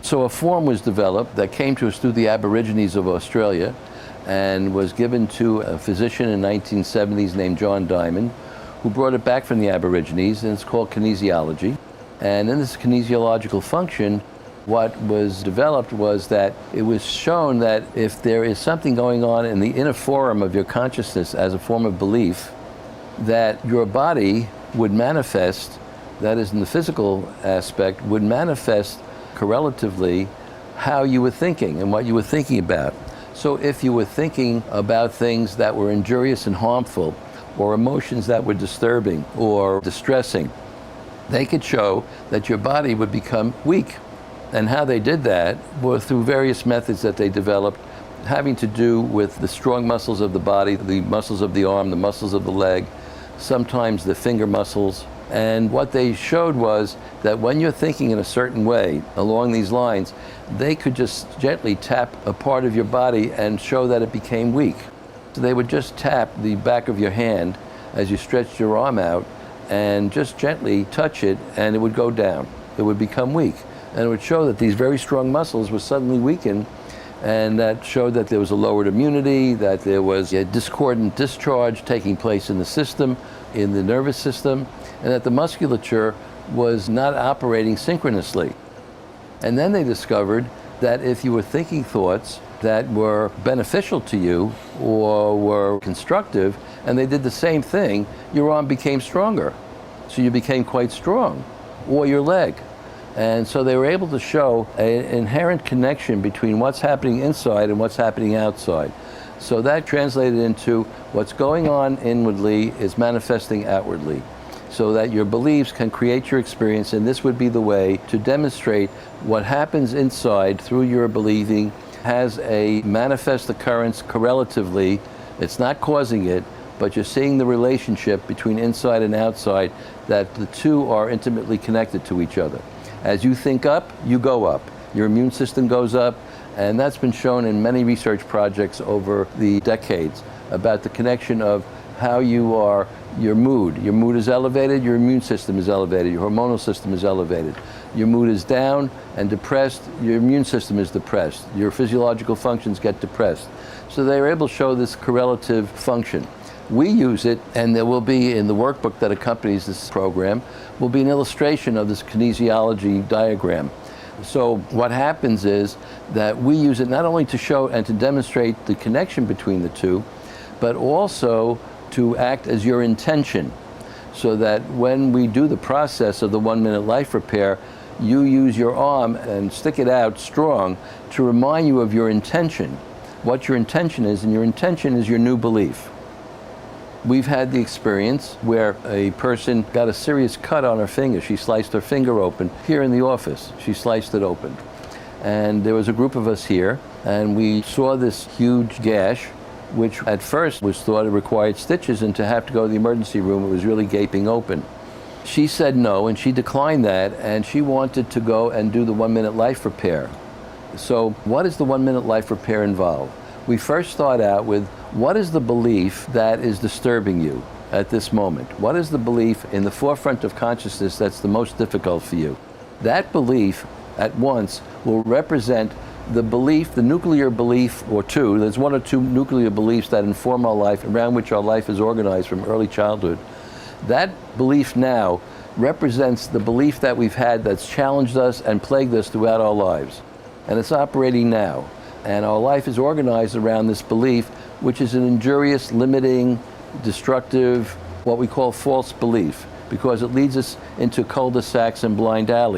So a form was developed that came to us through the Aborigines of Australia and was given to a physician in the 1970s named John Diamond, who brought it back from the Aborigines, and it's called kinesiology. And in this kinesiological function, what was developed was that it was shown that if there is something going on in the inner forum of your consciousness as a form of belief, that your body would manifest, that is in the physical aspect, would manifest correlatively how you were thinking and what you were thinking about. So if you were thinking about things that were injurious and harmful, or emotions that were disturbing or distressing, they could show that your body would become weak. And how they did that were through various methods that they developed, having to do with the strong muscles of the body, the muscles of the arm, the muscles of the leg, sometimes the finger muscles. And what they showed was that when you're thinking in a certain way along these lines, they could just gently tap a part of your body and show that it became weak. So they would just tap the back of your hand as you stretched your arm out and just gently touch it, and it would go down. It would become weak. And it would show that these very strong muscles were suddenly weakened, and that showed that there was a lowered immunity, that there was a discordant discharge taking place in the system, in the nervous system, and that the musculature was not operating synchronously. And then they discovered that if you were thinking thoughts that were beneficial to you or were constructive, and they did the same thing, your arm became stronger. So you became quite strong, or your leg. And so they were able to show an inherent connection between what's happening inside and what's happening outside. So that translated into what's going on inwardly is manifesting outwardly, so that your beliefs can create your experience, and this would be the way to demonstrate what happens inside through your believing has a manifest occurrence correlatively. It's not causing it, but you're seeing the relationship between inside and outside, that the two are intimately connected to each other. As you think up, you go up. Your immune system goes up, and that's been shown in many research projects over the decades about the connection of how you are, your mood. Your mood is elevated, your immune system is elevated, your hormonal system is elevated. Your mood is down and depressed, your immune system is depressed. Your physiological functions get depressed. So they were able to show this correlative function. We use it, and there will be in the workbook that accompanies this program, will be an illustration of this kinesiology diagram. So what happens is that we use it not only to show and to demonstrate the connection between the two, but also to act as your intention, so that when we do the process of the 1-minute life repair, you use your arm and stick it out strong to remind you of your intention, what your intention is, and your intention is your new belief. We've had the experience where a person got a serious cut on her finger. She sliced her finger open. Here in the office, she sliced it open. And there was a group of us here, and we saw this huge gash, which at first was thought it required stitches, and to have to go to the emergency room, it was really gaping open. She said no, and she declined that, and she wanted to go and do the 1-minute life repair. So what does the 1-minute life repair involve? We first start out with, what is the belief that is disturbing you at this moment? What is the belief in the forefront of consciousness that's the most difficult for you? That belief at once will represent the belief, the nuclear belief or two. There's 1 or 2 nuclear beliefs that inform our life, around which our life is organized from early childhood. That belief now represents the belief that we've had that's challenged us and plagued us throughout our lives. And it's operating now. And our life is organized around this belief, which is an injurious, limiting, destructive, what we call false belief, because it leads us into cul-de-sacs and blind alleys.